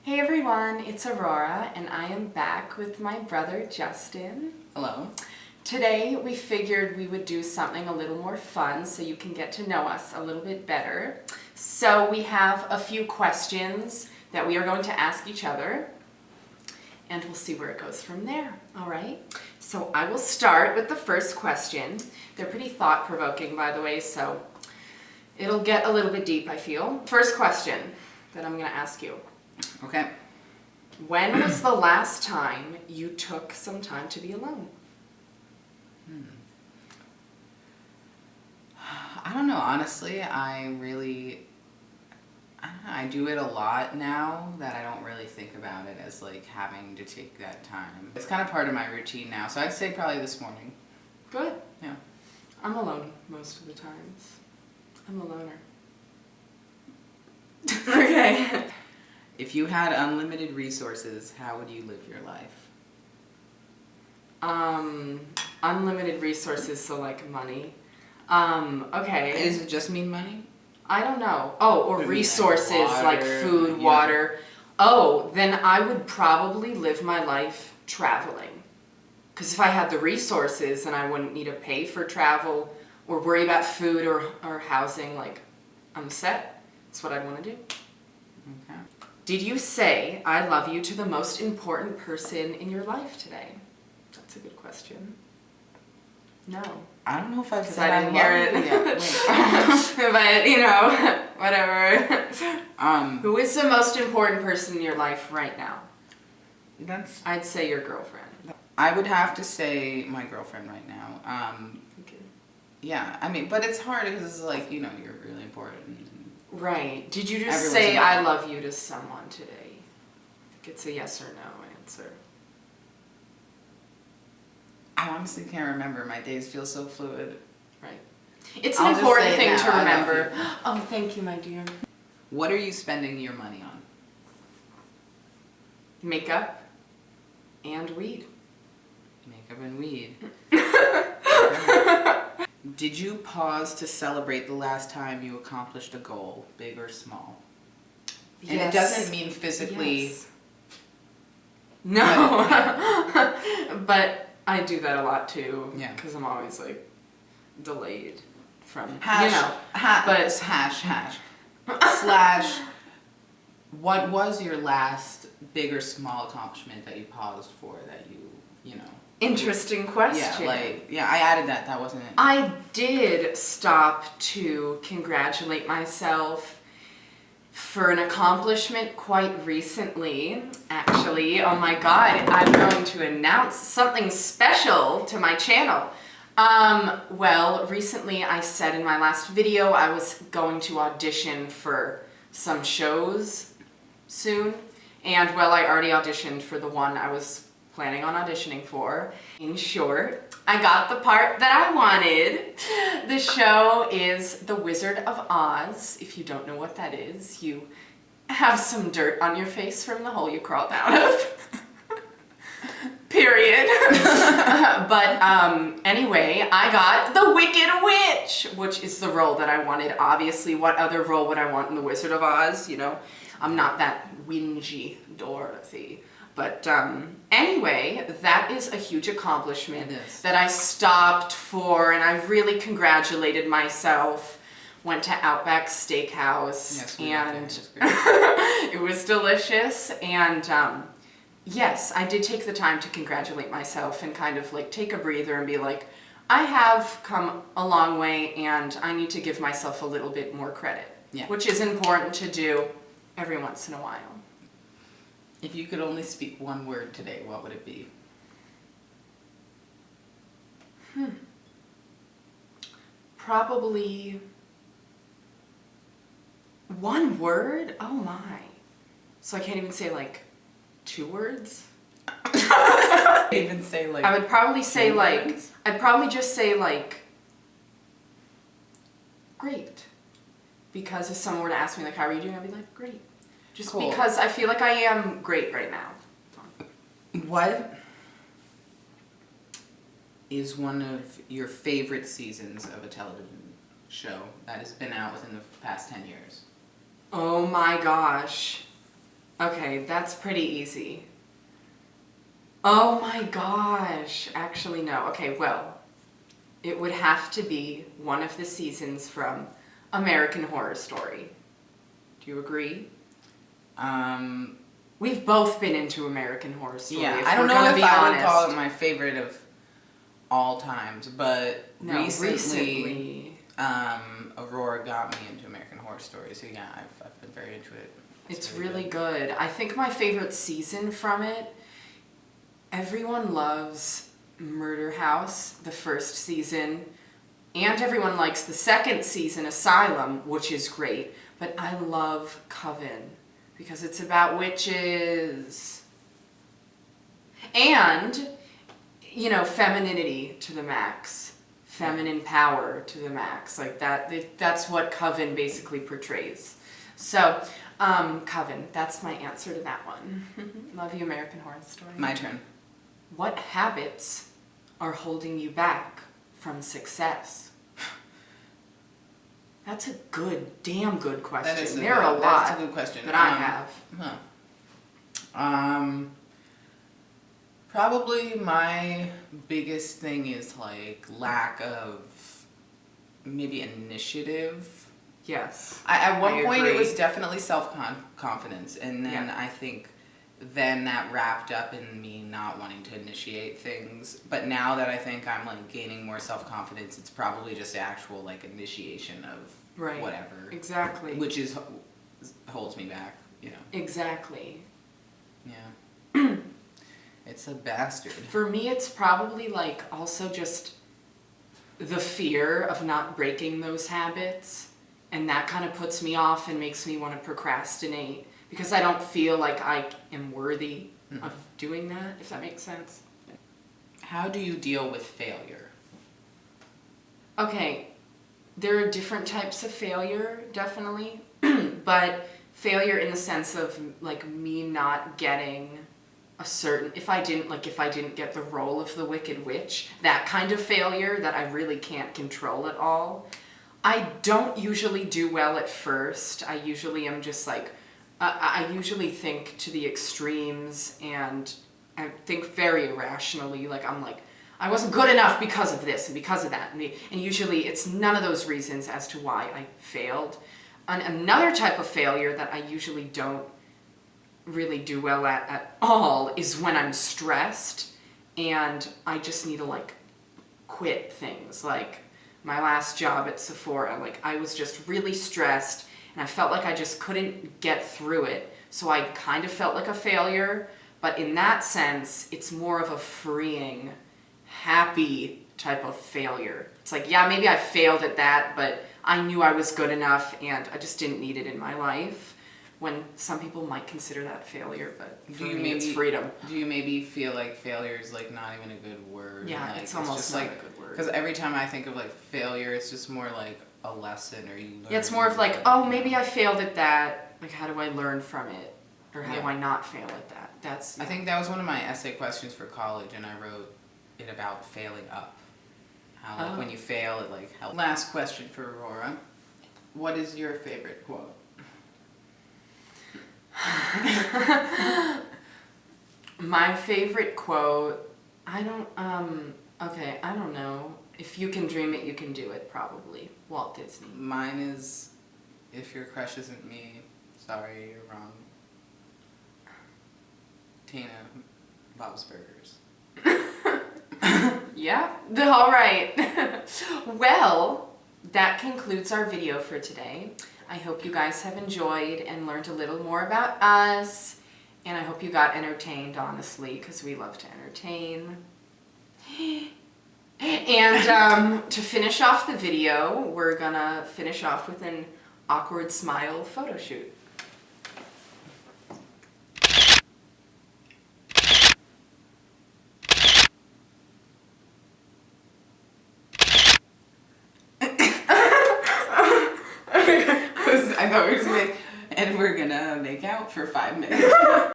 Hey everyone, it's Aurora and I am back with my brother Justin. Hello. Today we figured we would do something a little more fun so you can get to know us a little bit better. So we have a few questions that we are going to ask each other and we'll see where it goes from there, all right? So I will start with the first question. They're pretty thought-provoking, by the way, so it'll get a little bit deep, I feel. First question that I'm gonna ask you. Okay. When was the last time you took some time to be alone? I don't know, honestly, I do it a lot now that I don't really think about it as like having to take that time. It's kind of part of my routine now, so I'd say probably this morning. Good. Yeah. I'm alone most of the times. I'm a loner. Okay. If you had unlimited resources, how would you live your life? Unlimited resources, so like money. Okay. Does it just mean money? I don't know. Oh, or Could be, resources like, like water, food, yeah. water. Oh, then I would probably live my life traveling. Because if I had the resources, then I wouldn't need to pay for travel or worry about food or housing. Like, I'm set. That's what I want to do. Okay. Did you say I love you to the most important person in your life today? That's a good question. No. I don't know if I've Because said I didn't hear it. Wait. But, you know, whatever. Who is the most important person in your life right now? I'd say your girlfriend. I would have to say my girlfriend right now. Okay. Yeah, I mean, but it's hard because it's like, you know, you're really important. Right. Did you just Everyone's say I important. love you to someone today? It's a yes or no answer. I honestly can't remember. My days feel so fluid. Right. It's I'll an just important say it thing now, to I love remember. you. Oh, thank you, my dear. What are you spending your money on? Makeup and weed. Makeup and weed. Did you pause to celebrate the last time you accomplished a goal, big or small? And Yes. it doesn't mean physically. Yes. No. But I do that a lot too. Yeah. Because I'm always like delayed from, Hash, you know. but hash. Slash, what was your last big or small accomplishment that you paused for that you know? Interesting question. I added that. That wasn't it. I did stop to congratulate myself for an accomplishment quite recently, actually. Oh my God, I'm going to announce something special to my channel. Well, recently I said in my last video I was going to audition for some shows soon. And well, I already auditioned for the one I was planning on auditioning for. In short, I got the part that I wanted. The show is The Wizard of Oz. If you don't know what that is, you have some dirt on your face from the hole you crawled out of. Period. But anyway, I got the Wicked Witch, which is the role that I wanted. Obviously, what other role would I want in The Wizard of Oz? You know, I'm not that whingy Dorothy. But anyway, that is a huge accomplishment that I stopped for, and I really congratulated myself. Went to Outback Steakhouse, Yes, and it was delicious. And yes, I did take the time to congratulate myself and kind of like take a breather and be like, I have come a long way, and I need to give myself a little bit more credit, which is important to do every once in a while. If you could only speak one word today, what would it be? Probably one word? Oh my. So I can't even say like 2 words? Even say like. I would probably say two like, words? I'd probably just say like, great. Because if someone were to ask me like, how are you doing? I'd be like, great. Just Cool. because I feel like I am great right now. What is one of your favorite seasons of a television show that has been out within the past 10 years? Oh my gosh. Okay, that's pretty easy. Oh my gosh. Actually, no. Okay, well, it would have to be one of the seasons from American Horror Story. Do you agree? We've both been into American Horror Story. Yeah, if I don't we're know gonna if be I would honest. call it my favorite of all times, but No, recently. Aurora got me into American Horror Story, so yeah, I've been very into it. It's really good. I think my favorite season from it, everyone loves Murder House, the first season, and everyone likes the second season, Asylum, which is great, but I love Coven because it's about witches. And, you know, femininity to the max. Feminine power to the max. Like that's what Coven basically portrays. So, Coven, that's my answer to that one. Love you, American Horror Story. My turn. What habits are holding you back from success? That's a damn good question. There are a lot That's a good question. that I have. Probably my biggest thing is like lack of maybe initiative. Yes. At one point agree. it was definitely self-confidence, and then Yeah. I think then that wrapped up in me not wanting to initiate things. But now that I think I'm like gaining more self-confidence, it's probably just actual like initiation of Right. whatever. Exactly. Which is holds me back, you know. Exactly. Yeah. It's a bastard. For me, it's probably like also just the fear of not breaking those habits. And that kind of puts me off and makes me want to procrastinate because I don't feel like I am worthy of doing that, if that makes sense. How do you deal with failure? Okay, there are different types of failure, definitely. But failure in the sense of like me not getting a certain, if I didn't get the role of the Wicked Witch, that kind of failure that I really can't control at all. I don't usually do well at first. I usually am just like, I usually think to the extremes and I think very irrationally. Like I'm like, I wasn't good enough because of this and because of that. And usually it's none of those reasons as to why I failed. And another type of failure that I usually don't really do well at all is when I'm stressed and I just need to like quit things. Like my last job at Sephora, like I was just really stressed and I felt like I just couldn't get through it. So I kind of felt like a failure, but in that sense, it's more of a freeing, happy type of failure. It's like, yeah, maybe I failed at that, but I knew I was good enough and I just didn't need it in my life. When some people might consider that failure, but for me it's freedom. Do you maybe feel like failure is like not even a good word? Yeah, like, it's almost just not like a good word. Because every time I think of like failure, it's just more like a lesson or you learn. Yeah, it's more of like, oh, maybe I failed at that. Like, how do I learn from it? Or how do I not fail at that? That's. I think that was one of my essay questions for college, and I wrote it about failing up. How like when you fail, it like helps. Last question for Aurora. What is your favorite quote? My favorite quote, I don't know. If you can dream it, you can do it, probably. Walt Disney. Mine is, if your crush isn't me, sorry, you're wrong. Tina, Bob's Burgers. Yeah, all right. Well, that concludes our video for today. I hope you guys have enjoyed and learned a little more about us. And I hope you got entertained, honestly, because we love to entertain. And to finish off the video, we're gonna finish off with an awkward smile photo shoot. I thought we were just like, and we're gonna make out for 5 minutes.